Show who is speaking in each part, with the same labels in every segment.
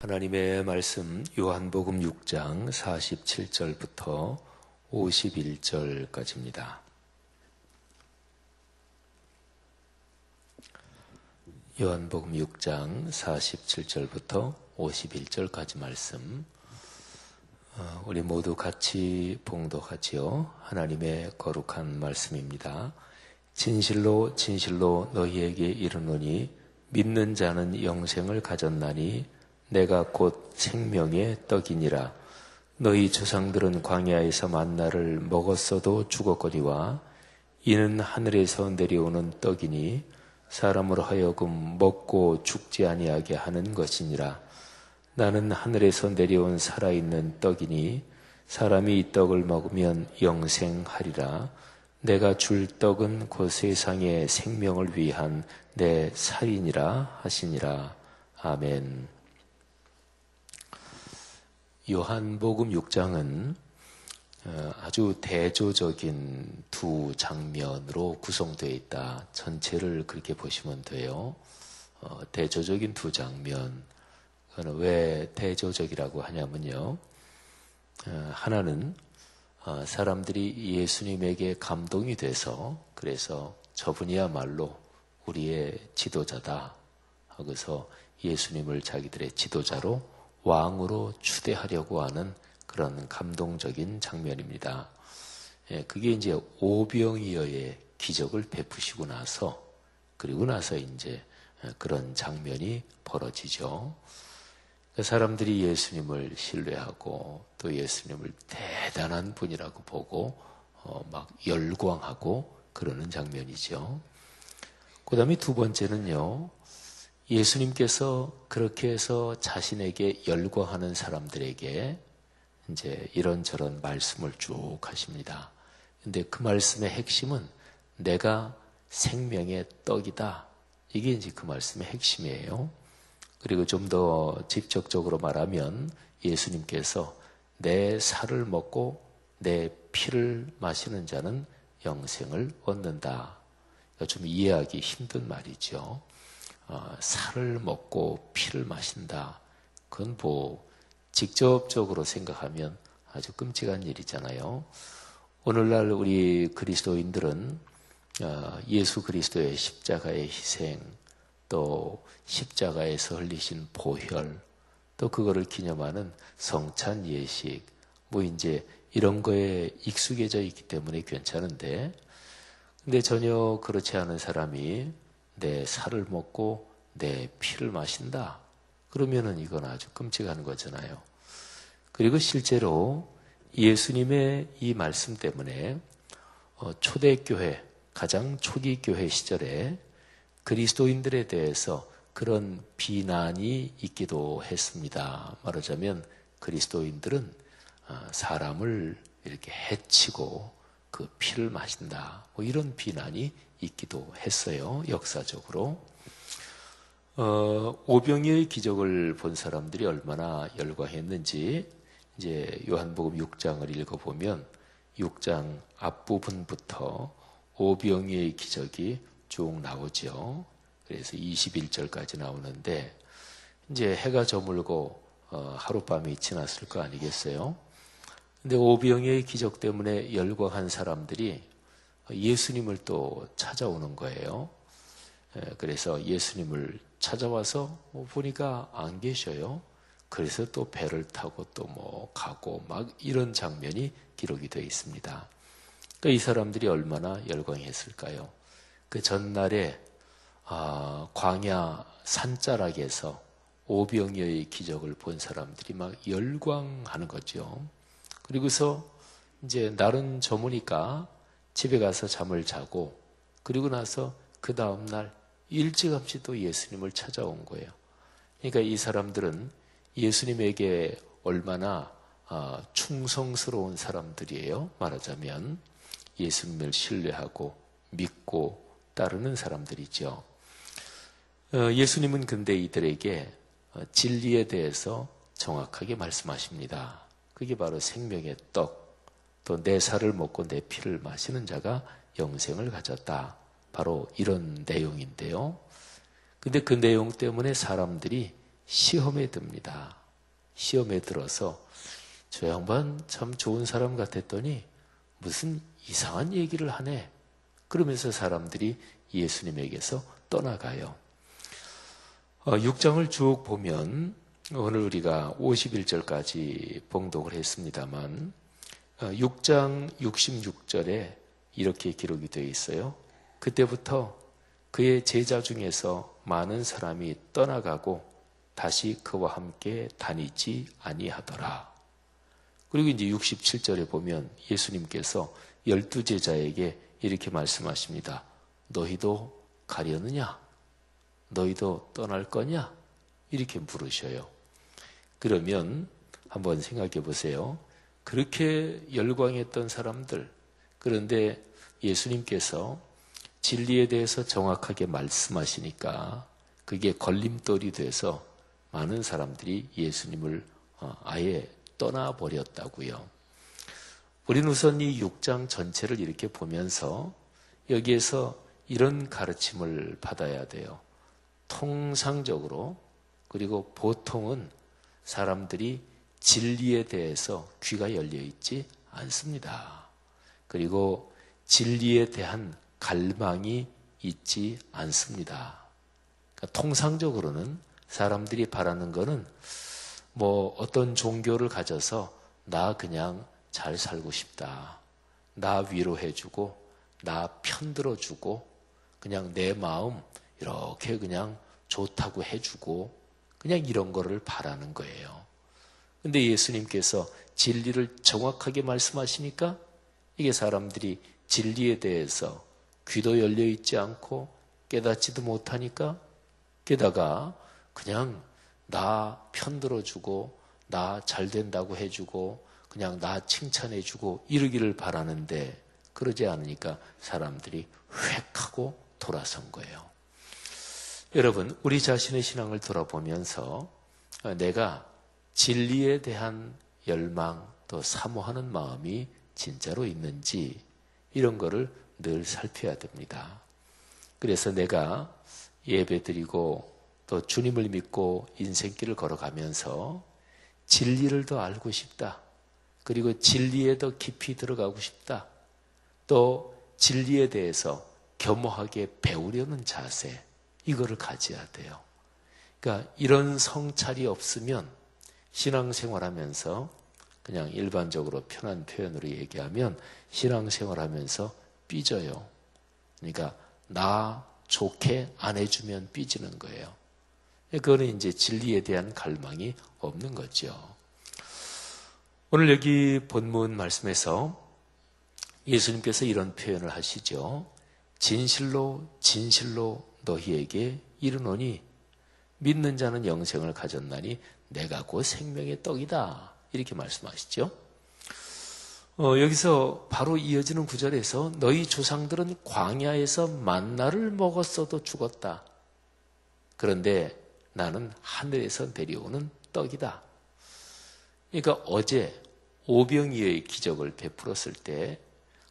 Speaker 1: 하나님의 말씀 요한복음 6장 47절부터 51절까지입니다. 요한복음 6장 47절부터 51절까지 말씀 우리 모두 같이 봉독하지요. 하나님의 거룩한 말씀입니다. 진실로 진실로 너희에게 이르노니 믿는 자는 영생을 가졌나니 내가 곧 생명의 떡이니라. 너희 조상들은 광야에서 만나를 먹었어도 죽었거니와 이는 하늘에서 내려오는 떡이니 사람으로 하여금 먹고 죽지 아니하게 하는 것이니라. 나는 하늘에서 내려온 살아있는 떡이니 사람이 이 떡을 먹으면 영생하리라. 내가 줄 떡은 곧 세상의 생명을 위한 내 살이니라 하시니라. 아멘. 요한복음 6장은 아주 대조적인 두 장면으로 구성되어 있다. 전체를 그렇게 보시면 돼요. 대조적인 두 장면. 그건 왜 대조적이라고 하냐면요. 하나는 사람들이 예수님에게 감동이 돼서 그래서 저분이야말로 우리의 지도자다 하고서 예수님을 자기들의 지도자로 왕으로 추대하려고 하는 그런 감동적인 장면입니다. 그게 이제 오병이어의 기적을 베푸시고 나서 그리고 나서 이제 그런 장면이 벌어지죠. 사람들이 예수님을 신뢰하고 또 예수님을 대단한 분이라고 보고 막 열광하고 그러는 장면이죠. 그 다음에 두 번째는요. 예수님께서 그렇게 해서 자신에게 열광하는 사람들에게 이제 이런저런 말씀을 쭉 하십니다. 근데 그 말씀의 핵심은 내가 생명의 떡이다. 이게 이제 그 말씀의 핵심이에요. 그리고 좀 더 직접적으로 말하면 예수님께서 내 살을 먹고 내 피를 마시는 자는 영생을 얻는다. 좀 이해하기 힘든 말이죠. 살을 먹고 피를 마신다. 그건 직접적으로 생각하면 아주 끔찍한 일이잖아요. 오늘날 우리 그리스도인들은 예수 그리스도의 십자가의 희생, 또 십자가에서 흘리신 보혈, 또 그거를 기념하는 성찬 예식, 이제 이런 거에 익숙해져 있기 때문에 괜찮은데, 근데 전혀 그렇지 않은 사람이 내 살을 먹고 내 피를 마신다. 그러면은 이건 아주 끔찍한 거잖아요. 그리고 실제로 예수님의 이 말씀 때문에 초대교회, 가장 초기 교회 시절에 그리스도인들에 대해서 그런 비난이 있기도 했습니다. 말하자면 그리스도인들은 사람을 이렇게 해치고 그 피를 마신다. 이런 비난이 있기도 했어요. 역사적으로. 오병이어의 기적을 본 사람들이 얼마나 열광했는지 이제 요한복음 6장을 읽어보면 6장 앞부분부터 오병이어의 기적이 쭉 나오죠. 그래서 21절까지 나오는데 이제 해가 저물고 하룻밤이 지났을 거 아니겠어요? 근데 오병이어의 기적 때문에 열광한 사람들이 예수님을 또 찾아오는 거예요. 그래서 예수님을 찾아와서 보니까 안 계셔요. 그래서 또 배를 타고 또 가고 막 이런 장면이 기록이 되어 있습니다. 그러니까 이 사람들이 얼마나 열광했을까요? 그 전날에 광야 산자락에서 오병이어의 기적을 본 사람들이 막 열광하는 거죠. 그리고서 이제 날은 저무니까 집에 가서 잠을 자고 그리고 나서 그 다음날 일찌감치 또 예수님을 찾아온 거예요. 그러니까 이 사람들은 예수님에게 얼마나 충성스러운 사람들이에요. 말하자면 예수님을 신뢰하고 믿고 따르는 사람들이죠. 예수님은 근데 이들에게 진리에 대해서 정확하게 말씀하십니다. 그게 바로 생명의 떡, 또 내 살을 먹고 내 피를 마시는 자가 영생을 가졌다. 바로 이런 내용인데요. 근데 그 내용 때문에 사람들이 시험에 듭니다. 시험에 들어서 저 양반 참 좋은 사람 같았더니 무슨 이상한 얘기를 하네. 그러면서 사람들이 예수님에게서 떠나가요. 6장을 쭉 보면 오늘 우리가 51절까지 봉독을 했습니다만 6장 66절에 이렇게 기록이 되어 있어요. 그때부터 그의 제자 중에서 많은 사람이 떠나가고 다시 그와 함께 다니지 아니하더라. 그리고 이제 67절에 보면 예수님께서 12제자에게 이렇게 말씀하십니다. 너희도 가려느냐? 너희도 떠날 거냐? 이렇게 물으셔요. 그러면 한번 생각해 보세요. 그렇게 열광했던 사람들, 그런데 예수님께서 진리에 대해서 정확하게 말씀하시니까 그게 걸림돌이 돼서 많은 사람들이 예수님을 아예 떠나버렸다고요. 우리는 우선 이 6장 전체를 이렇게 보면서 여기에서 이런 가르침을 받아야 돼요. 통상적으로 그리고 보통은 사람들이 진리에 대해서 귀가 열려 있지 않습니다. 그리고 진리에 대한 갈망이 있지 않습니다. 그러니까 통상적으로는 사람들이 바라는 거는 뭐 어떤 종교를 가져서 나 그냥 잘 살고 싶다. 나 위로해주고 나 편들어주고 그냥 내 마음 이렇게 그냥 좋다고 해주고 그냥 이런 거를 바라는 거예요. 근데 예수님께서 진리를 정확하게 말씀하시니까 이게 사람들이 진리에 대해서 귀도 열려 있지 않고 깨닫지도 못하니까 게다가 그냥 나 편들어주고 나 잘된다고 해주고 그냥 나 칭찬해주고 이러기를 바라는데 그러지 않으니까 사람들이 획 하고 돌아선 거예요. 여러분, 우리 자신의 신앙을 돌아보면서 내가 진리에 대한 열망 또 사모하는 마음이 진짜로 있는지 이런 거를 늘 살펴야 됩니다. 그래서 내가 예배드리고 또 주님을 믿고 인생길을 걸어가면서 진리를 더 알고 싶다. 그리고 진리에 더 깊이 들어가고 싶다. 또 진리에 대해서 겸허하게 배우려는 자세, 이거를 가져야 돼요. 그러니까 이런 성찰이 없으면 신앙생활하면서 그냥 일반적으로 편한 표현으로 얘기하면 신앙생활하면서 삐져요. 그러니까 나 좋게 안 해주면 삐지는 거예요. 그거는 이제 진리에 대한 갈망이 없는 거죠. 오늘 여기 본문 말씀에서 예수님께서 이런 표현을 하시죠. 진실로 진실로 너희에게 이르노니 믿는 자는 영생을 가졌나니 내가 곧 생명의 떡이다. 이렇게 말씀하시죠. 여기서 바로 이어지는 구절에서 너희 조상들은 광야에서 만나를 먹었어도 죽었다. 그런데 나는 하늘에서 내려오는 떡이다. 그러니까 어제 오병이어의 기적을 베풀었을 때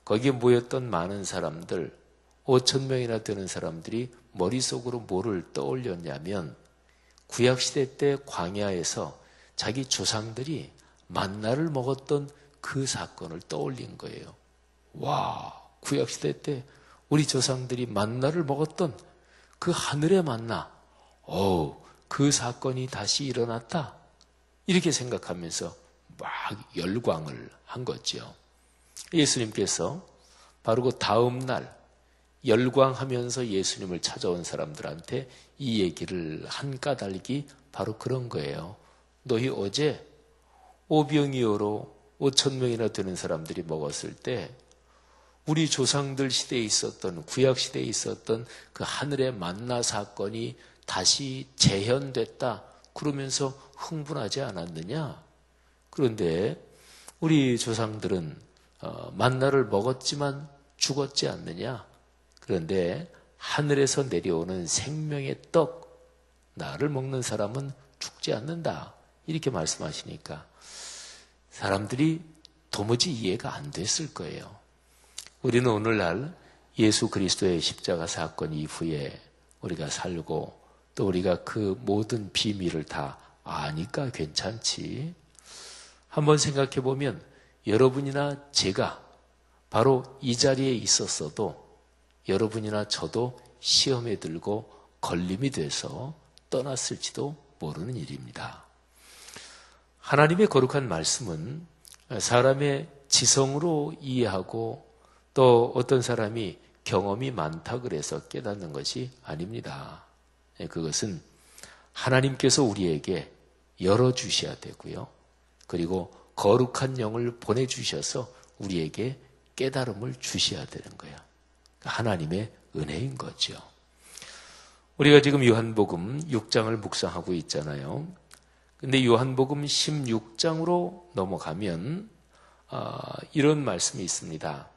Speaker 1: 거기에 모였던 많은 사람들 5,000명이나 되는 사람들이 머릿속으로 뭐를 떠올렸냐면 구약시대 때 광야에서 자기 조상들이 만나를 먹었던 그 사건을 떠올린 거예요. 와, 구약시대 때 우리 조상들이 만나를 먹었던 그 하늘의 만나, 그 사건이 다시 일어났다. 이렇게 생각하면서 막 열광을 한 거죠. 예수님께서 바로 그 다음 날 열광하면서 예수님을 찾아온 사람들한테 이 얘기를 한 까닭이 바로 그런 거예요. 너희 어제 오병이어로 5,000명이나 되는 사람들이 먹었을 때 우리 조상들 시대에 있었던 구약 시대에 있었던 그 하늘의 만나 사건이 다시 재현됐다. 그러면서 흥분하지 않았느냐? 그런데 우리 조상들은 만나를 먹었지만 죽었지 않느냐? 그런데 하늘에서 내려오는 생명의 떡, 나를 먹는 사람은 죽지 않는다. 이렇게 말씀하시니까 사람들이 도무지 이해가 안 됐을 거예요. 우리는 오늘날 예수 그리스도의 십자가 사건 이후에 우리가 살고 또 우리가 그 모든 비밀을 다 아니까 괜찮지. 한번 생각해 보면 여러분이나 제가 바로 이 자리에 있었어도 여러분이나 저도 시험에 들고 걸림이 돼서 떠났을지도 모르는 일입니다. 하나님의 거룩한 말씀은 사람의 지성으로 이해하고 또 어떤 사람이 경험이 많다 그래서 깨닫는 것이 아닙니다. 그것은 하나님께서 우리에게 열어주셔야 되고요. 그리고 거룩한 영을 보내주셔서 우리에게 깨달음을 주셔야 되는 거예요. 하나님의 은혜인 거죠. 우리가 지금 요한복음 6장을 묵상하고 있잖아요. 근데 요한복음 16장으로 넘어가면 이런 말씀이 있습니다.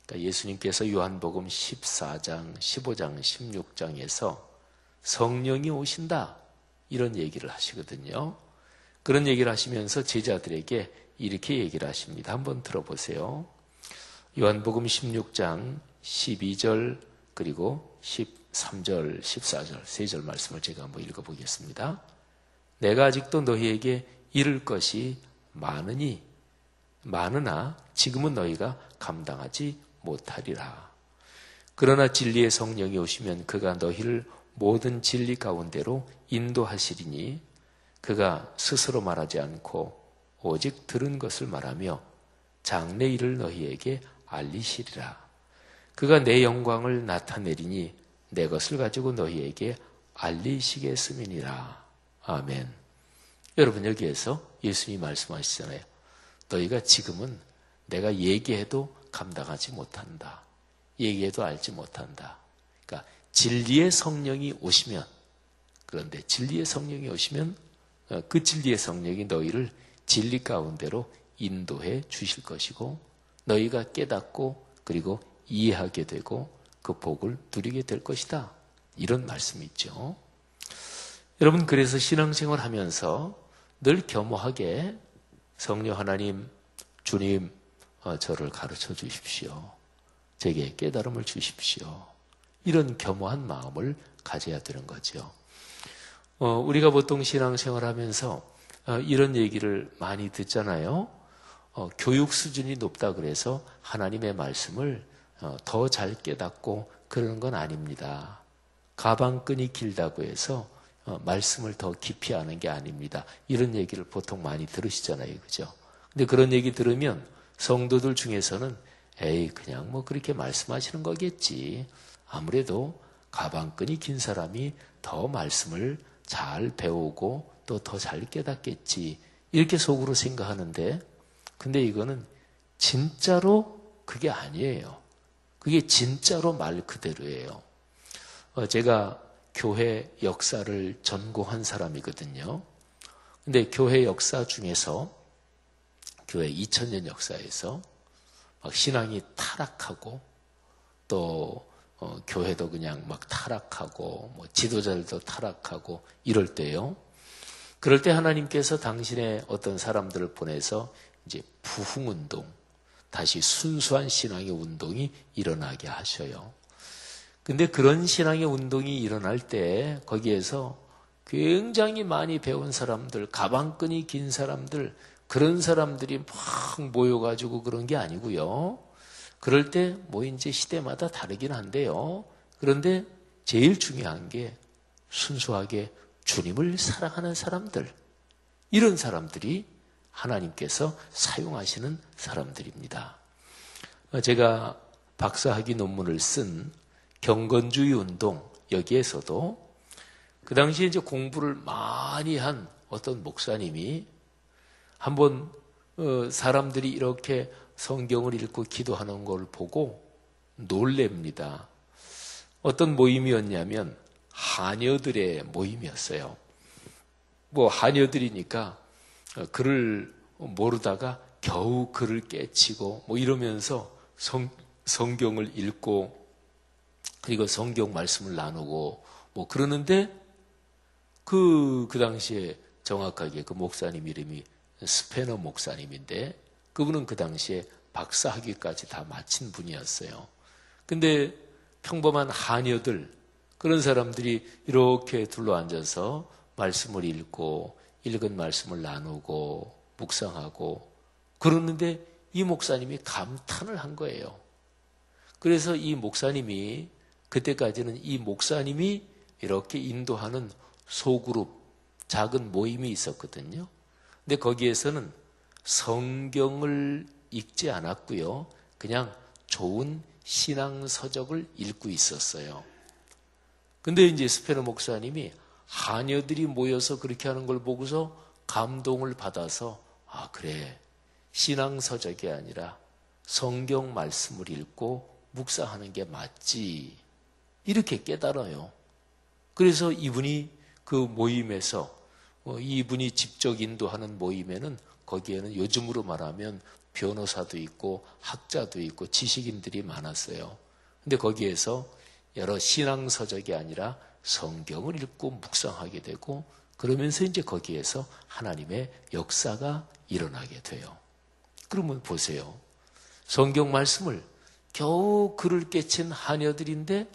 Speaker 1: 그러니까 예수님께서 요한복음 14장, 15장, 16장에서 성령이 오신다 이런 얘기를 하시거든요. 그런 얘기를 하시면서 제자들에게 이렇게 얘기를 하십니다. 한번 들어보세요. 요한복음 16장 12절 그리고 13절, 14절 세 절 말씀을 제가 한번 읽어보겠습니다. 내가 아직도 너희에게 이를 것이 많으나 지금은 너희가 감당하지 못하리라. 그러나 진리의 성령이 오시면 그가 너희를 모든 진리 가운데로 인도하시리니 그가 스스로 말하지 않고 오직 들은 것을 말하며 장래 일을 너희에게 알리시리라. 그가 내 영광을 나타내리니 내 것을 가지고 너희에게 알리시겠음이니라. 아멘. 여러분 여기에서 예수님이 말씀하시잖아요. 너희가 지금은 내가 얘기해도 감당하지 못한다. 얘기해도 알지 못한다. 그러니까 진리의 성령이 오시면, 그런데 진리의 성령이 오시면 그 진리의 성령이 너희를 진리 가운데로 인도해 주실 것이고 너희가 깨닫고 그리고 이해하게 되고 그 복을 누리게 될 것이다. 이런 말씀이 있죠. 여러분 그래서 신앙생활 하면서 늘 겸허하게 성령 하나님, 주님 저를 가르쳐 주십시오. 제게 깨달음을 주십시오. 이런 겸허한 마음을 가져야 되는 거죠. 우리가 보통 신앙생활 하면서 이런 얘기를 많이 듣잖아요. 교육 수준이 높다 그래서 하나님의 말씀을 더 잘 깨닫고 그러는 건 아닙니다. 가방끈이 길다고 해서 말씀을 더 깊이 아는 게 아닙니다. 이런 얘기를 보통 많이 들으시잖아요. 그죠? 근데 그런 얘기 들으면 성도들 중에서는 에이 그냥 뭐 그렇게 말씀하시는 거겠지. 아무래도 가방끈이 긴 사람이 더 말씀을 잘 배우고 또 더 잘 깨닫겠지. 이렇게 속으로 생각하는데 근데 이거는 진짜로 그게 아니에요. 그게 진짜로 말 그대로예요. 제가 교회 역사를 전공한 사람이거든요. 근데 교회 역사 중에서 교회 2000년 역사에서 막 신앙이 타락하고 또 교회도 그냥 막 타락하고 뭐 지도자들도 타락하고 이럴 때요. 그럴 때 하나님께서 당신의 어떤 사람들을 보내서 이제 부흥운동, 다시 순수한 신앙의 운동이 일어나게 하셔요. 근데 그런 신앙의 운동이 일어날 때 거기에서 굉장히 많이 배운 사람들, 가방끈이 긴 사람들, 그런 사람들이 막 모여가지고 그런 게 아니고요. 그럴 때 뭐 이제 시대마다 다르긴 한데요. 그런데 제일 중요한 게 순수하게 주님을 사랑하는 사람들, 이런 사람들이 하나님께서 사용하시는 사람들입니다. 제가 박사학위 논문을 쓴 경건주의 운동, 여기에서도 그 당시에 이제 공부를 많이 한 어떤 목사님이 한번 사람들이 이렇게 성경을 읽고 기도하는 걸 보고 놀랍니다. 어떤 모임이었냐면 하녀들의 모임이었어요. 뭐 하녀들이니까 글을 모르다가 겨우 글을 깨치고 뭐 이러면서 성경을 읽고 그리고 성경 말씀을 나누고 뭐 그러는데 그 당시에 정확하게 그 목사님 이름이 스페너 목사님인데 그분은 그 당시에 박사학위까지 다 마친 분이었어요. 근데 평범한 하녀들, 그런 사람들이 이렇게 둘러앉아서 말씀을 읽고 읽은 말씀을 나누고 묵상하고 그러는데 이 목사님이 감탄을 한 거예요. 그래서 이 목사님이 그때까지는 이 목사님이 이렇게 인도하는 소그룹 작은 모임이 있었거든요. 근데 거기에서는 성경을 읽지 않았고요. 그냥 좋은 신앙 서적을 읽고 있었어요. 근데 이제 스페너 목사님이 하녀들이 모여서 그렇게 하는 걸 보고서 감동을 받아서 아, 그래. 신앙 서적이 아니라 성경 말씀을 읽고 묵상하는 게 맞지. 이렇게 깨달아요. 그래서 이분이 그 모임에서 이분이 직접 인도하는 모임에는 거기에는 요즘으로 말하면 변호사도 있고 학자도 있고 지식인들이 많았어요. 근데 거기에서 여러 신앙 서적이 아니라 성경을 읽고 묵상하게 되고 그러면서 이제 거기에서 하나님의 역사가 일어나게 돼요. 그러면 보세요. 성경 말씀을 겨우 글을 깨친 하녀들인데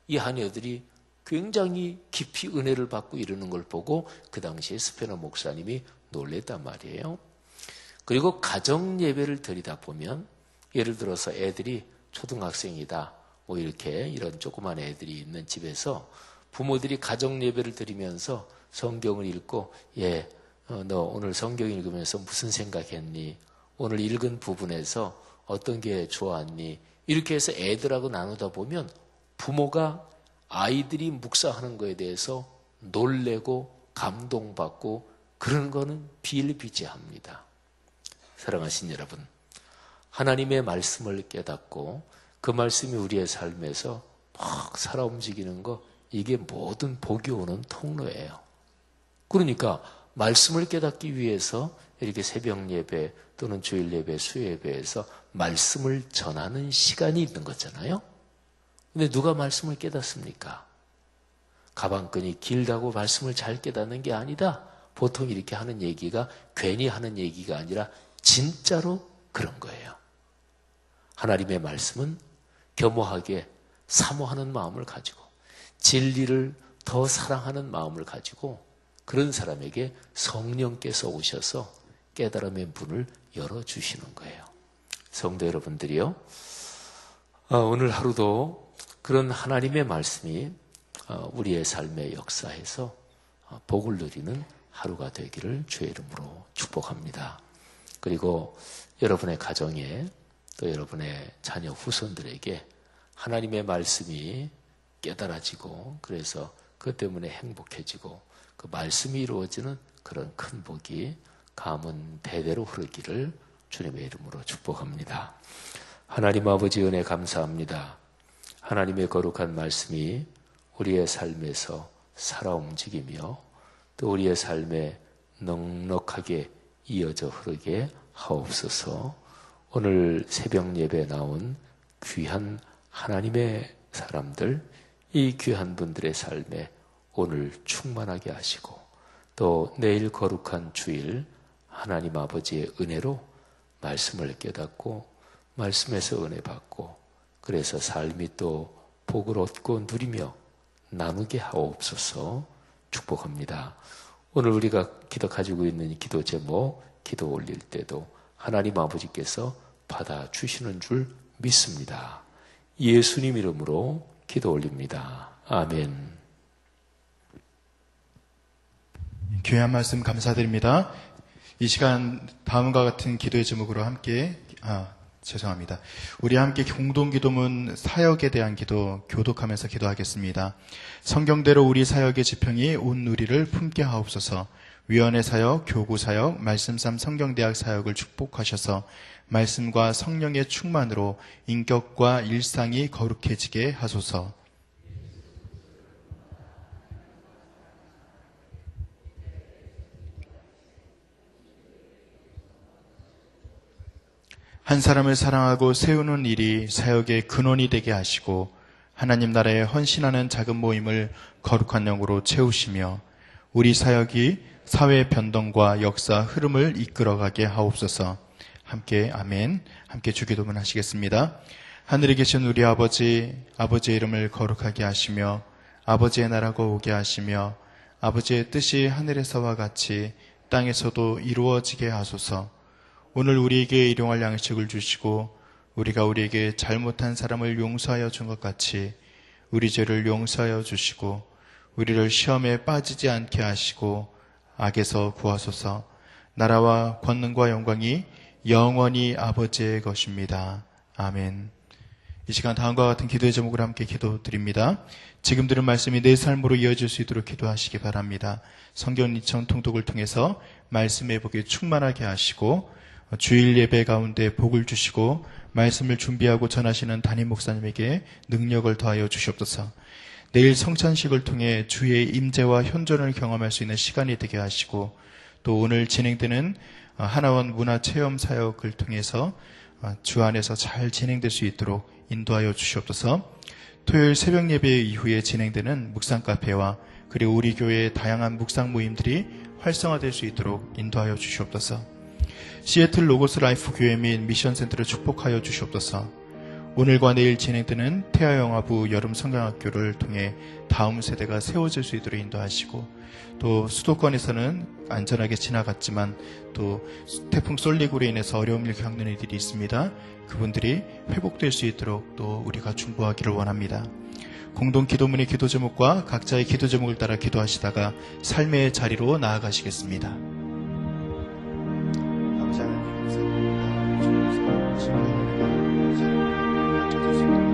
Speaker 1: 이 하녀들이 굉장히 깊이 은혜를 받고 이러는 걸 보고 그 당시에 스페너 목사님이 놀랬단 말이에요. 그리고 가정 예배를 드리다 보면 예를 들어서 애들이 초등학생이다. 뭐 이렇게 이런 조그만 애들이 있는 집에서 부모들이 가정 예배를 드리면서 성경을 읽고 너 오늘 성경 읽으면서 무슨 생각했니? 오늘 읽은 부분에서 어떤 게 좋았니? 이렇게 해서 애들하고 나누다 보면 부모가 아이들이 묵상하는 거에 대해서 놀래고 감동받고 그런 거는 비일비재합니다. 사랑하신 여러분, 하나님의 말씀을 깨닫고 그 말씀이 우리의 삶에서 막 살아 움직이는 거 이게 모든 복이 오는 통로예요. 그러니까 말씀을 깨닫기 위해서 이렇게 새벽 예배 또는 주일 예배, 수요 예배에서 말씀을 전하는 시간이 있는 거잖아요. 근데 누가 말씀을 깨닫습니까? 가방끈이 길다고 말씀을 잘 깨닫는 게 아니다. 보통 이렇게 하는 얘기가 괜히 하는 얘기가 아니라 진짜로 그런 거예요. 하나님의 말씀은 겸허하게 사모하는 마음을 가지고 진리를 더 사랑하는 마음을 가지고 그런 사람에게 성령께서 오셔서 깨달음의 문을 열어주시는 거예요. 성도 여러분들이요. 오늘 하루도 그런 하나님의 말씀이 우리의 삶의 역사에서 복을 누리는 하루가 되기를 주의 이름으로 축복합니다. 그리고 여러분의 가정에 또 여러분의 자녀 후손들에게 하나님의 말씀이 깨달아지고 그래서 그것 때문에 행복해지고 그 말씀이 이루어지는 그런 큰 복이 가문 대대로 흐르기를 주님의 이름으로 축복합니다. 하나님 아버지 은혜 감사합니다. 하나님의 거룩한 말씀이 우리의 삶에서 살아 움직이며 또 우리의 삶에 넉넉하게 이어져 흐르게 하옵소서. 오늘 새벽 예배에 나온 귀한 하나님의 사람들, 이 귀한 분들의 삶에 오늘 충만하게 하시고 또 내일 거룩한 주일 하나님 아버지의 은혜로 말씀을 깨닫고 말씀에서 은혜 받고 그래서 삶이 또 복을 얻고 누리며 나누게 하옵소서. 축복합니다. 오늘 우리가 가지고 있는 기도 제목, 기도 올릴 때도 하나님 아버지께서 받아주시는 줄 믿습니다. 예수님 이름으로 기도 올립니다. 아멘.
Speaker 2: 귀한 말씀 감사드립니다. 이 시간 다음과 같은 기도의 제목으로 함께 우리 함께 공동기도문 사역에 대한 기도 교독하면서 기도하겠습니다. 성경대로 우리 사역의 지평이 온 우리를 품게 하옵소서. 위원회 사역, 교구 사역, 말씀삼 성경대학 사역을 축복하셔서 말씀과 성령의 충만으로 인격과 일상이 거룩해지게 하소서. 한 사람을 사랑하고 세우는 일이 사역의 근원이 되게 하시고 하나님 나라에 헌신하는 작은 모임을 거룩한 영으로 채우시며 우리 사역이 사회 변동과 역사 흐름을 이끌어가게 하옵소서. 함께 아멘. 함께 주기도문 하시겠습니다. 하늘에 계신 우리 아버지, 아버지의 이름을 거룩하게 하시며 아버지의 나라가 오게 하시며 아버지의 뜻이 하늘에서와 같이 땅에서도 이루어지게 하소서. 오늘 우리에게 일용할 양식을 주시고 우리가 우리에게 잘못한 사람을 용서하여 준 것 같이 우리 죄를 용서하여 주시고 우리를 시험에 빠지지 않게 하시고 악에서 구하소서. 나라와 권능과 영광이 영원히 아버지의 것입니다. 아멘. 이 시간 다음과 같은 기도의 제목으로 함께 기도드립니다. 지금 들은 말씀이 내 삶으로 이어질 수 있도록 기도하시기 바랍니다. 성경 이천 통독을 통해서 말씀의 복이 충만하게 하시고 주일 예배 가운데 복을 주시고 말씀을 준비하고 전하시는 담임 목사님에게 능력을 더하여 주시옵소서. 내일 성찬식을 통해 주의 임재와 현존을 경험할 수 있는 시간이 되게 하시고 또 오늘 진행되는 하나원 문화체험 사역을 통해서 주 안에서 잘 진행될 수 있도록 인도하여 주시옵소서. 토요일 새벽 예배 이후에 진행되는 묵상 카페와 그리고 우리 교회의 다양한 묵상 모임들이 활성화될 수 있도록 인도하여 주시옵소서. 시애틀 로고스 라이프 교회 및 미션 센터를 축복하여 주시옵소서. 오늘과 내일 진행되는 태아영화부 여름 성경학교를 통해 다음 세대가 세워질 수 있도록 인도하시고 또 수도권에서는 안전하게 지나갔지만 또 태풍 솔리구로 인해서 어려움을 겪는 이들이 있습니다. 그분들이 회복될 수 있도록 또 우리가 중보하기를 원합니다. 공동 기도문의 기도 제목과 각자의 기도 제목을 따라 기도하시다가 삶의 자리로 나아가시겠습니다. 아버지 하나님 감사합니다. 주님께서 하나님 감사합니다.